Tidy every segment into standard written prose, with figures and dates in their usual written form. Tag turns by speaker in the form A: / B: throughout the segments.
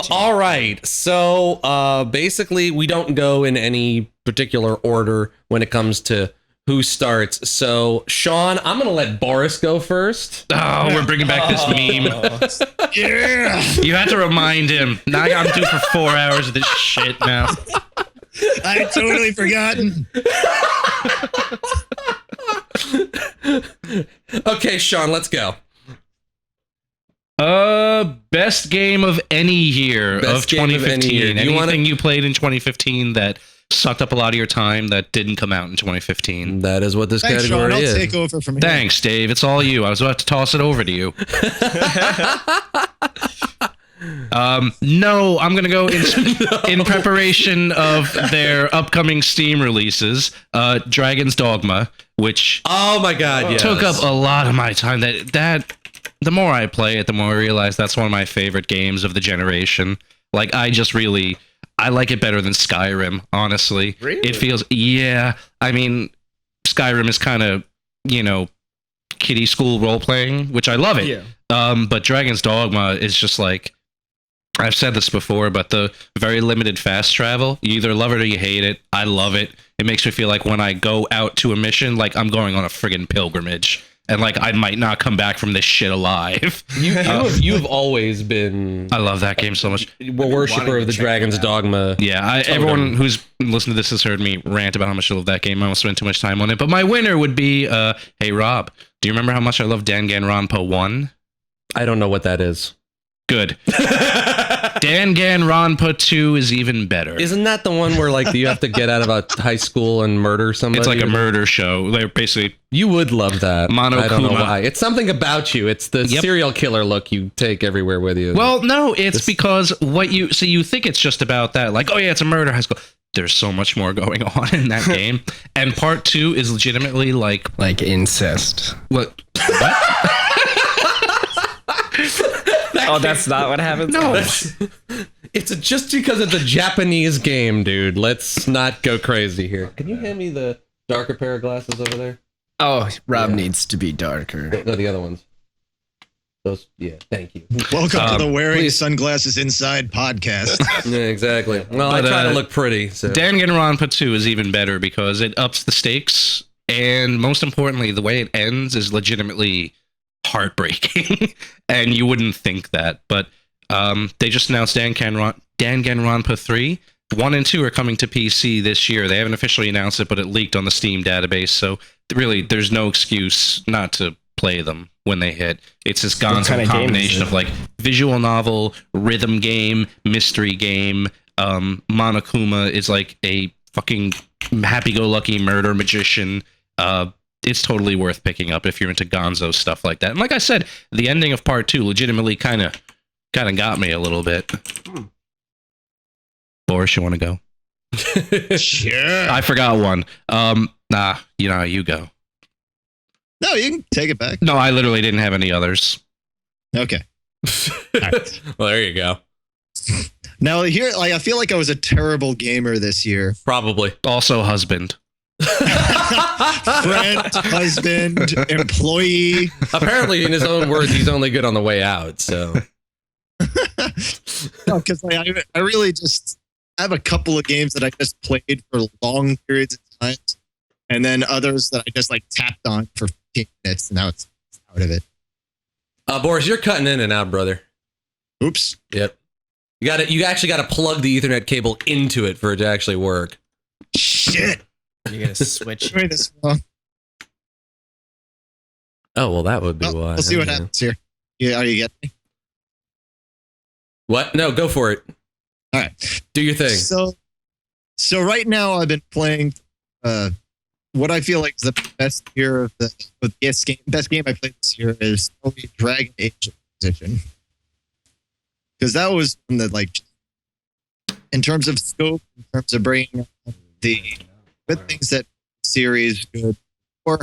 A: All right. So basically, we don't go in any particular order when it comes to who starts. So, Sean, I'm going to let Boris go first.
B: Oh, we're bringing back this meme.
C: Yeah.
B: You had to remind him. Now I'm due for 4 hours of this shit now.
C: I totally forgotten.
A: Okay, Sean, let's go.
B: Best game of any year
A: Best
B: of
A: game of
B: 2015.
A: any year. Do you
B: Anything
A: wanna-
B: you played in 2015 that sucked up a lot of your time that didn't come out in 2015?
A: That is what this
C: Thanks, Sean.
A: category
C: I'll
A: is.
C: take over from here.
B: Thanks, Dave. It's all you. I was about to toss it over to you. No, I'm gonna go in preparation of their upcoming Steam releases. Dragon's Dogma, which
A: Oh my God! Yes.
B: took up a lot of my time. That the more I play it, the more I realize that's one of my favorite games of the generation. Like, I like it better than Skyrim, honestly.
D: Really?
B: It feels, yeah. I mean, Skyrim is kind of, kiddie school role playing, which I love it.
D: Yeah.
B: But Dragon's Dogma is just like, I've said this before, but the very limited fast travel, you either love it or you hate it. I love it. It makes me feel like when I go out to a mission, like I'm going on a friggin' pilgrimage. And like I might not come back from this shit alive.
A: You've always been
B: I love that game so much.
A: a worshiper of the Dragon's Dogma.
B: Yeah, everyone who's listened to this has heard me rant about how much I love that game. I won't spend too much time on it. But my winner would be, hey Rob, do you remember how much I love Danganronpa 1?
A: I don't know what that is.
B: Good. Danganronpa 2 is even better.
A: Isn't that the one where like you have to get out of a high school and murder somebody?
B: It's like a murder show. They're basically
A: You would love that.
B: Monokuma.
A: I don't know why. It's something about you. It's the serial killer look you take everywhere with you.
B: Well, no, it's because you think it's just about that. Like, oh yeah, it's a murder high school. There's so much more going on in that game. And part 2 is legitimately like
D: incest.
B: what?
D: Oh, that's not what happens?
B: No.
A: It's just because it's a Japanese game, dude. Let's not go crazy here. Can you hand me the darker pair of glasses over there?
D: Oh, Rob
A: Yeah.
D: needs to be darker.
A: No, the other ones. Those, yeah, thank you.
C: Welcome to the Wearing
A: please.
C: Sunglasses Inside podcast.
A: Yeah, exactly. Well, I
B: But,
A: try to look pretty. So.
B: Danganronpa 2 is even better because it ups the stakes, and most importantly, the way it ends is legitimately heartbreaking. And you wouldn't think that, but they just announced Danganronpa 3. 1 and 2 are coming to PC this year. They haven't officially announced it, but it leaked on the Steam database, so really there's no excuse not to play them when they hit. It's this gonzo
D: kind of game is
B: combination
D: it?
B: of like visual novel, rhythm game, mystery game. Monokuma is like a fucking happy-go-lucky murder magician. It's totally worth picking up if you're into gonzo stuff like that. And like I said, the ending of part 2 legitimately kind of got me a little bit. Boris, you want to go?
C: Sure.
B: I forgot one. You go.
C: No, you can take it back.
B: No, I literally didn't have any others.
C: Okay. Right.
A: Well, there you go.
C: Now here, like, I feel like I was a terrible gamer this year.
A: Probably.
B: Also, husband.
C: Friend, husband, employee.
A: Apparently, in his own words, he's only good on the way out. So.
C: No, because like, I really just have a couple of games that I just played for long periods of time, and then others that I just like tapped on for 15 minutes, and now it's out of it.
A: Boris, you're cutting in and out, brother.
C: Oops.
A: Yep. You actually got to plug the Ethernet cable into it for it to actually work.
C: Shit.
D: You're gonna switch.
C: Doing this wrong.
A: Oh well, that would be
C: Well,
A: why.
C: we'll see what
A: Yeah.
C: happens here. Yeah, are you getting me?
A: What? No, go for it.
C: All right.
A: Do your thing.
C: So right now I've been playing what I feel like is the best year of the best game I played this year is probably Dragon Age Inquisition. Because that was one that, like, in terms of scope, in terms of bringing the good things that series good. Or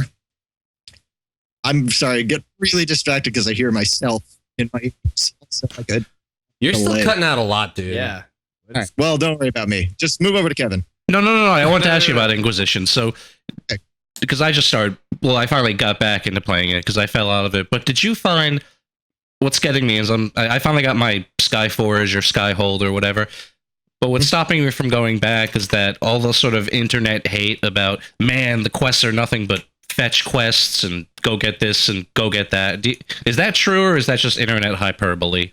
C: I'm sorry, I get really distracted because I hear myself in my ears. So I could.
A: You're still
C: delay.
A: cutting out a lot, dude.
D: Yeah.
C: All right. Well, don't worry about me. Just move over to Kevin.
B: No. I want to ask you about Inquisition. So,
C: Okay.
B: because I finally got back into playing it because I fell out of it. But did you find what's getting me is I finally got my Skyforge or Skyhold or whatever. But what's stopping me from going back is that all the sort of internet hate about, man, the quests are nothing but fetch quests and go get this and go get that. Is that true, or is that just internet hyperbole?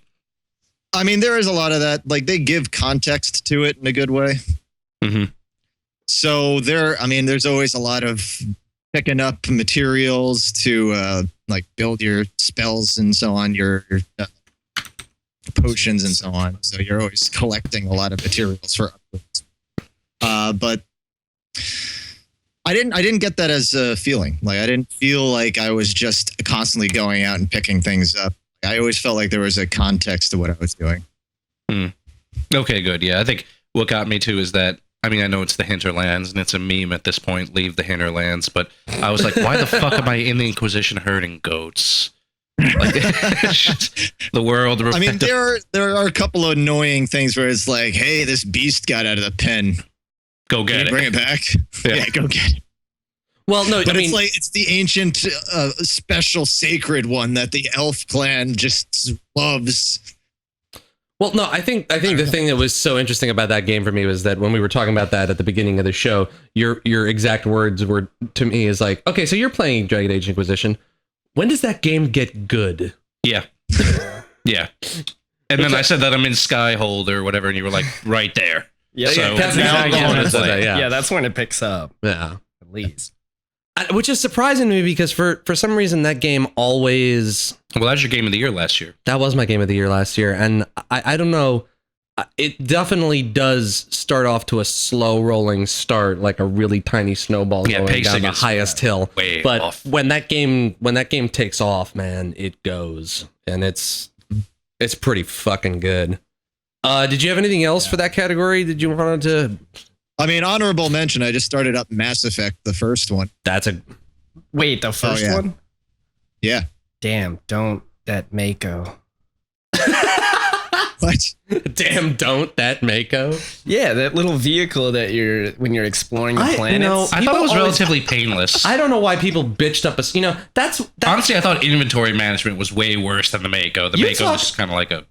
C: I mean, there is a lot of that. Like, they give context to it in a good way.
B: Mm-hmm.
C: So there's always a lot of picking up materials to like build your spells and so on, your potions and so on. So you're always collecting a lot of materials for upgrades. But I didn't get that as a feeling. Like, I didn't feel like I was just constantly going out and picking things up. I always felt like there was a context to what I was doing.
B: Okay, good. Yeah, I think what got me too is that, I mean, I know it's the hinterlands and it's a meme at this point, leave the hinterlands, but I was like, why the fuck am I in the Inquisition herding goats? Like, the world.
C: I mean, there are a couple of annoying things where it's like, hey, this beast got out of the pen.
B: Go get it.
C: Bring it back. Yeah, go get it.
A: Well, no,
C: but it's the ancient, special, sacred one that the elf clan just loves.
A: Well, no, I think the thing that was so interesting about that game for me was that when we were talking about that at the beginning of the show, your exact words were to me is like, okay, so you're playing Dragon Age Inquisition. When does that game get good?
B: Yeah. Yeah. And then I said that I'm in Skyhold or whatever, and you were like, right there.
D: Yeah,
B: so
D: that's
B: now I'm going to play.
D: Yeah, that's when it picks up.
A: Yeah.
D: At least.
A: Which is surprising to me because for some reason that game always...
B: Well, that's your game of the year last year.
A: That was my game of the year last year. And I don't know. It definitely does start off to a slow rolling start, like a really tiny snowball going down the highest hill. But off. when that game takes off, man, it goes. And it's pretty fucking good. Did you have anything else for that category? Did you want to...
C: I mean, honorable mention, I just started up Mass Effect, the first one.
D: Wait, the first one?
C: Yeah.
D: Damn, don't that Mako.
C: What?
A: Damn, don't that Mako?
D: Yeah, that little vehicle that when you're exploring the planets.
B: I thought it was relatively painless.
A: I don't know why people bitched up that's
B: honestly, I thought inventory management was way worse than the Mako. The Mako was just kind of like a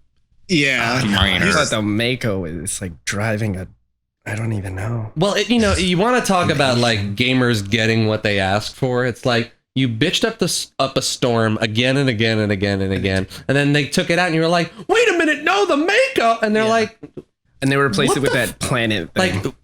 B: minor.
D: I thought the Mako is like driving a... I don't even know.
A: Well, you want to talk about like gamers getting what they asked for. It's like you bitched up a storm again and again and again and again, and then they took it out, and you were like, "Wait a minute, no, the Mako," and they're like,
D: and they replaced it with that planet thing.
A: Like,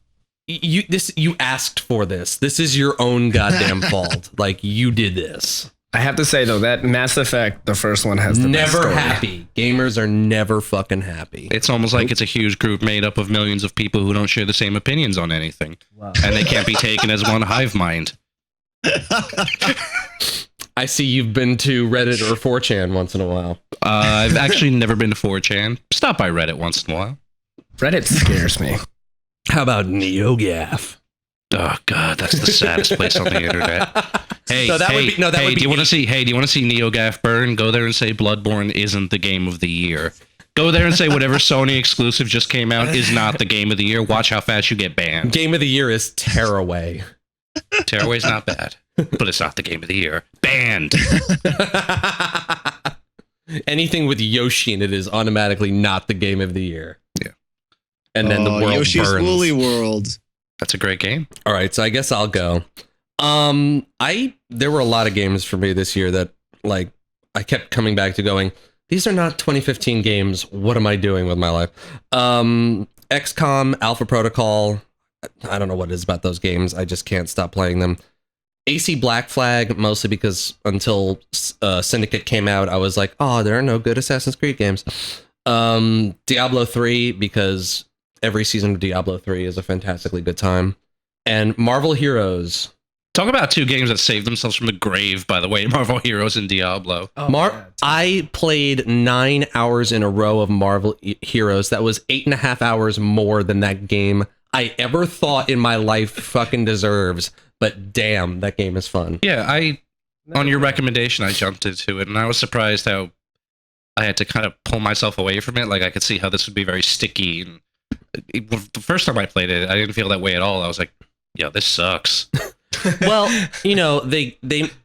A: you asked for this. This is your own goddamn fault. Like, you did this.
D: I have to say though, that Mass Effect, the first one, has the best story.
A: Happy. Gamers are never fucking happy.
B: It's almost like it's a huge group made up of millions of people who don't share the same opinions on anything. Wow. And they can't be taken as one hive mind.
A: I see you've been to Reddit or 4chan once in a while.
B: I've actually never been to 4chan. Stop by Reddit once in a while.
D: Reddit scares me.
A: How about NeoGAF?
B: Oh God, that's the saddest place on the internet. Hey, do you want to see NeoGAF burn? Go there and say Bloodborne isn't the game of the year. Go there and say whatever Sony exclusive just came out is not the game of the year. Watch how fast you get banned.
A: Game of the year is Tearaway.
B: Tearaway's not bad, but it's not the game of the year. Banned.
A: Anything with Yoshi in it is automatically not the game of the year.
B: Yeah.
A: And then the world
C: Yoshi's
A: burns.
C: Woolly World.
B: That's a great game.
A: All right, so I guess I'll go. There were a lot of games for me this year that like I kept coming back to going, these are not 2015 games. What am I doing with my life? XCOM, Alpha Protocol. I don't know what it is about those games. I just can't stop playing them. AC Black Flag, mostly because until Syndicate came out, I was like, oh, there are no good Assassin's Creed games. Diablo 3, because every season of Diablo 3 is a fantastically good time. And Marvel Heroes.
B: Talk about two games that saved themselves from the grave, by the way, Marvel Heroes and Diablo.
A: I played 9 hours in a row of Marvel Heroes. That was 8.5 hours more than that game I ever thought in my life fucking deserves. But damn, that game is fun.
B: Yeah, on your recommendation, I jumped into it, and I was surprised how I had to kind of pull myself away from it. Like, I could see how this would be very sticky. And the first time I played it, I didn't feel that way at all. I was like, yeah, this sucks.
A: Well, they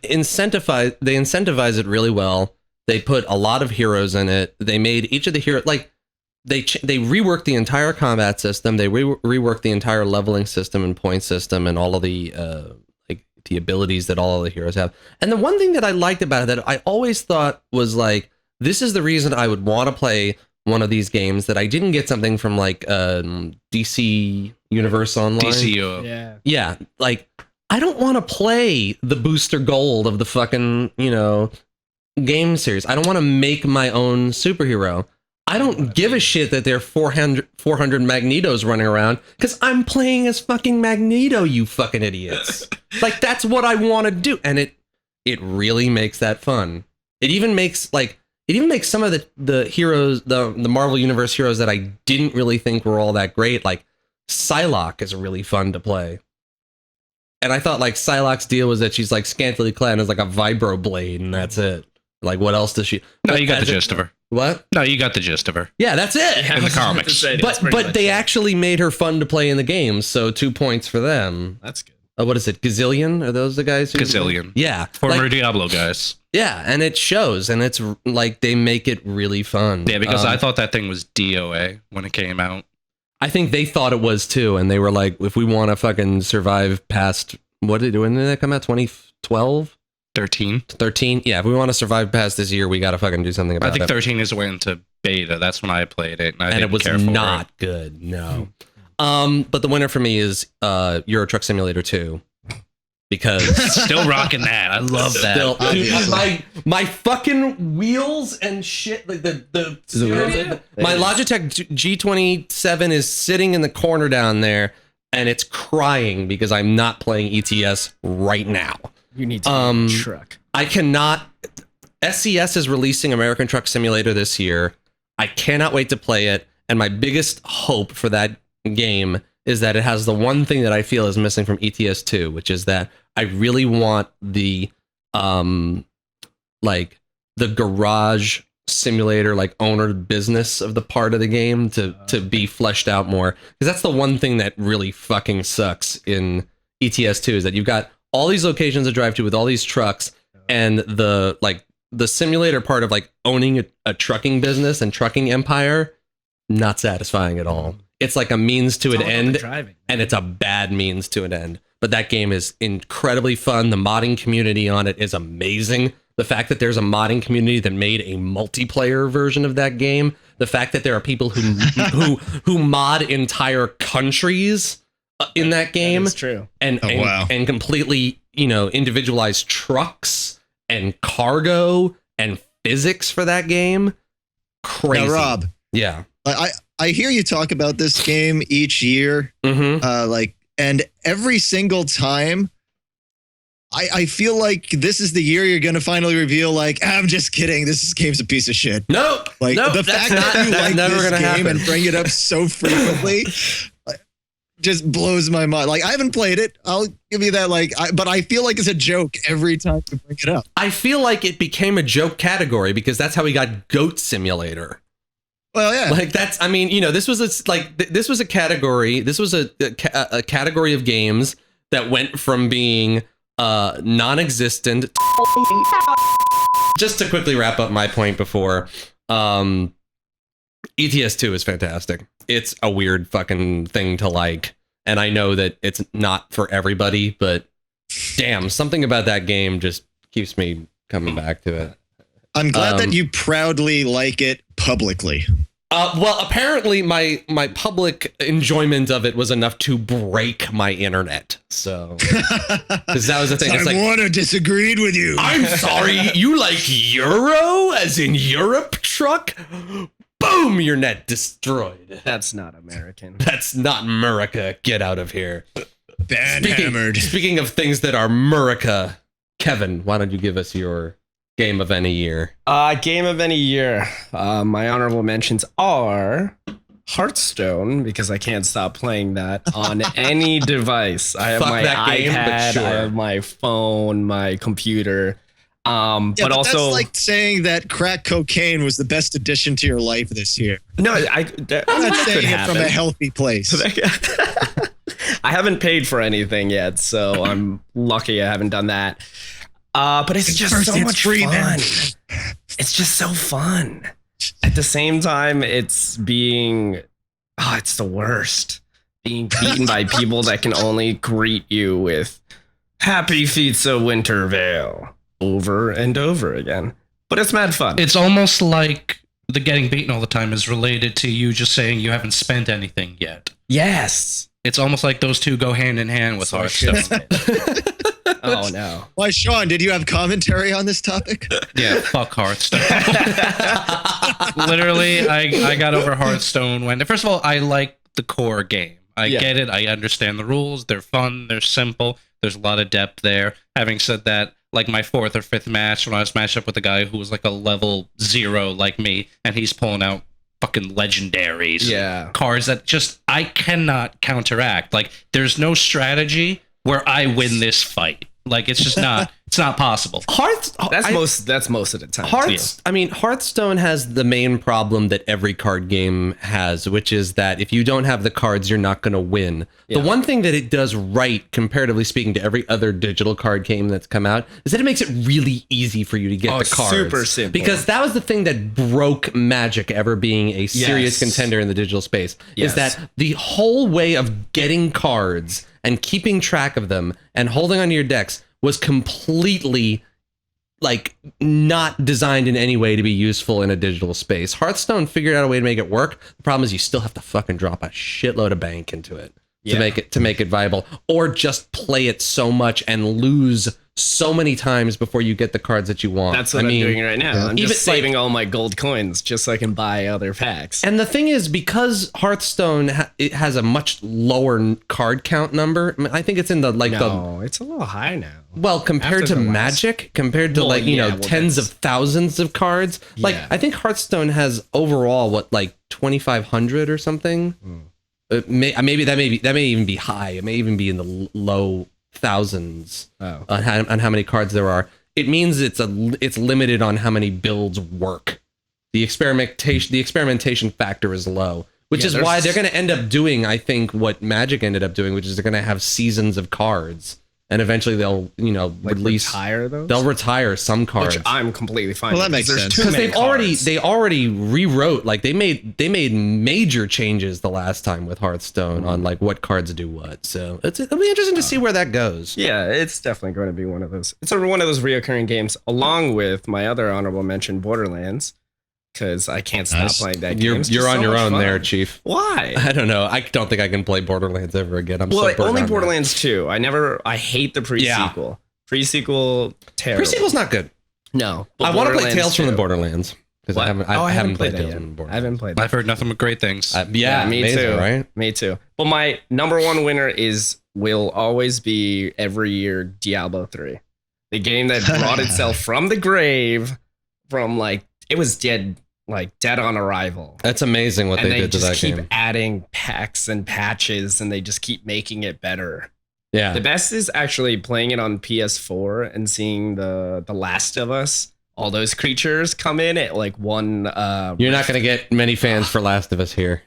A: incentivize it really well. They put a lot of heroes in it. They made each of the heroes like they reworked the entire combat system. They reworked the entire leveling system and point system and all of the like the abilities that all of the heroes have. And the one thing that I liked about it that I always thought was like, this is the reason I would want to play one of these games that I didn't get something from like DC Universe Online.
B: DCO.
A: Yeah, like I don't want to play the booster gold of the fucking, game series. I don't want to make my own superhero. I don't give a shit that there are 400 Magnetos running around because I'm playing as fucking Magneto, you fucking idiots. Like that's what I want to do. And it really makes that fun. It even makes some of the heroes, the Marvel Universe heroes that I didn't really think were all that great. Like Psylocke is really fun to play. And I thought like Psylocke's deal was that she's like scantily clad and has like a vibro blade and that's it. Like what else does she?
B: No, you got the gist of her.
A: What?
B: No, you got the gist of her.
A: Yeah, that's it.
B: In the comics.
A: But they actually made her fun to play in the game, so 2 points for them.
D: That's good.
A: What is it? Gazillion? Are those the guys?
B: Gazillion.
A: Yeah.
B: Former Diablo guys.
A: Yeah, and it shows, and it's like they make it really fun.
B: Yeah, because I thought that thing was DOA when it came out.
A: I think they thought it was too, and they were like, if we want to fucking survive past, when did that come out? 2012? 13? Yeah, if we want to survive past this year, we got to fucking do something about it.
B: I think 13 is when into beta. That's when I played it.
A: And it was not good, no. But the winner for me is Euro Truck Simulator 2. Because
B: still rocking that. I love that.
A: Still, dude, my fucking wheels and shit, like my Logitech G27 is sitting in the corner down there, and it's crying because I'm not playing ETS right now.
D: You need to be a truck.
A: I cannot. SCS is releasing American Truck Simulator this year. I cannot wait to play it. And my biggest hope for that game is that it has the one thing that I feel is missing from ETS 2, which is that I really want the like the garage simulator, like owner business of the part of the game to be fleshed out more. Because that's the one thing that really fucking sucks in ETS 2 is that you've got all these locations to drive to with all these trucks, and the simulator part of like owning a trucking business and trucking empire, not satisfying at all. It's like a means to an end, and it's a bad means to an end. But that game is incredibly fun. The modding community on it is amazing. The fact that there's a modding community that made a multiplayer version of that game, the fact that there are people who mod entire countries in that game,
D: that's true.
A: And completely, individualized trucks and cargo and physics for that game. Crazy.
C: Now, Rob.
A: Yeah.
C: I hear you talk about this game each year.
A: Mm-hmm.
C: And every single time I feel like this is the year you're going to finally reveal, like, I'm just kidding. This game's a piece of shit.
A: Nope.
C: Like, the fact that you like this game
A: happen.
C: and bring it up so frequently just blows my mind. Like, I haven't played it. I'll give you that. But I feel like it's a joke every time you bring it up.
A: I feel like it became a joke category because that's how we got Goat Simulator.
C: Well, yeah.
A: Like this was a category. This was a category of games that went from being non-existent. Just to quickly wrap up my point before, ETS 2 is fantastic. It's a weird fucking thing to like, and I know that it's not for everybody, but damn, something about that game just keeps me coming back to it.
C: I'm glad that you proudly like it publicly.
A: Well, apparently my public enjoyment of it was enough to break my internet. So, because that was the thing.
C: Someone disagreed with you.
A: I'm sorry. You like Euro, as in Europe truck? Boom! Your net destroyed.
D: That's not American.
A: That's not America. Get out of here.
C: Hammered.
A: Speaking of things that are America, Kevin, why don't you give us your game of any year?
D: Game of any year. My honorable mentions are Hearthstone, because I can't stop playing that on any device. I have my iPad, I have my phone, my computer. But also,
C: that's like saying that crack cocaine was the best addition to your life this year.
D: No,
C: I'm not saying it from a healthy place.
D: I haven't paid for anything yet, so I'm lucky I haven't done that. But it's just so much fun. It's just so fun. At the same time, it's the worst. Being beaten by people that can only greet you with "Happy Feats of Wintervale" over and over again. But it's mad fun.
B: It's almost like the getting beaten all the time is related to you just saying you haven't spent anything yet.
D: Yes.
B: It's almost like those two go hand in hand with Hearthstone.
D: Oh no.
C: Why, Sean, did you have commentary on this topic?
B: Yeah, fuck Hearthstone. Literally, I got over Hearthstone when, first of all, I like the core game. I get it. I understand the rules. They're fun. They're simple. There's a lot of depth there. Having said that, like my 4th or 5th match, when I was matched up with a guy who was like a level 0 like me, and he's pulling out fucking legendaries.
D: Yeah.
B: Cards that just, I cannot counteract. Like, there's no strategy where I win this fight. Like, it's just not, it's not possible.
D: That's most of the time.
A: Hearthstone has the main problem that every card game has, which is that if you don't have the cards, you're not going to win. Yeah. The one thing that it does right, comparatively speaking, to every other digital card game that's come out, is that it makes it really easy for you to get the cards.
D: Super simple.
A: Because that was the thing that broke Magic ever being a serious contender in the digital space, is that the whole way of getting cards and keeping track of them and holding onto your decks was completely like not designed in any way to be useful in a digital space. Hearthstone figured out a way to make it work. The problem is you still have to fucking drop a shitload of bank into it to make it viable, or just play it so much and lose so many times before you get the cards that you want.
D: That's what I'm doing right now. I'm just saving all my gold coins just so I can buy other packs.
A: And the thing is, because Hearthstone it has a much lower card count number. I mean, I think it's in the
D: it's a little high now.
A: Well, compared to Magic, compared to tens of thousands of cards, I think Hearthstone has overall 2,500 or something. Maybe that may even be high. It may even be in the low thousands on how many cards there are. It means it's limited on how many builds work. The experimentation factor is low, which is why they're going to end up doing, I think, what Magic ended up doing, which is they're going to have seasons of cards. And eventually they'll, release.
D: Retire those?
A: They'll retire some cards.
D: Which I'm completely fine
C: with.
D: Well, that
C: makes sense.
A: Because they already rewrote, they made major changes the last time with Hearthstone on what cards do what. So it'll be interesting to see where that goes.
D: Yeah, it's definitely going to be one of those. It's one of those reoccurring games, along with my other honorable mention, Borderlands. Because I can't stop playing that game.
A: You're on your own there, Chief.
D: Why?
A: I don't know. I don't think I can play Borderlands ever again.
D: Only Borderlands 2. I hate the pre-sequel. Yeah. Pre-sequel, terrible.
A: Pre-sequel's not good.
D: No.
A: I want to play Tales from the Borderlands. Because I haven't played Tales from the Borderlands.
D: I haven't played that.
B: I've heard nothing but great things.
A: Yeah,
D: me
A: amazing,
D: too.
A: Right?
D: Me too. But my number one winner will always be every year Diablo 3. The game that brought itself from the grave from it was dead on arrival.
A: That's amazing what they did to that game.
D: They just keep adding packs and patches, and they just keep making it better.
A: Yeah.
D: The best is actually playing it on PS4 and seeing the Last of Us. All those creatures come in at one.
A: You're not going to get many fans for Last of Us here.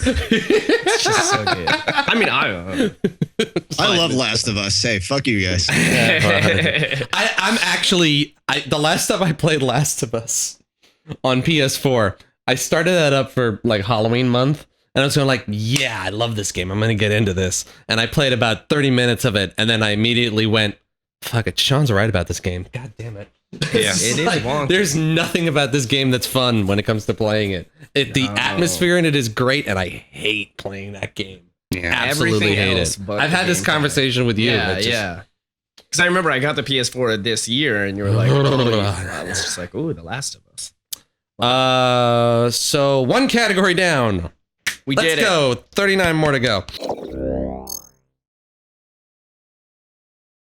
D: It's just so good. I mean,
C: I love Last of Us. Hey, fuck you guys.
A: I'm actually the last time I played Last of Us on PS4, I started that up for Halloween month, and I was going yeah, I love this game. I'm going to get into this. And I played about 30 minutes of it, and then I immediately went, fuck it, Sean's right about this game. God damn it.
D: Yeah, it is wonky.
A: There's nothing about this game that's fun when it comes to playing it. The atmosphere in it is great, and I hate playing that game.
B: Yeah,
A: absolutely hate it. I've had this conversation with you.
D: Yeah. Because I remember I got the PS4 this year, and you were like, I was just like, ooh, The Last of Us.
A: So one category down.
D: Let's
A: go. 39 more to go.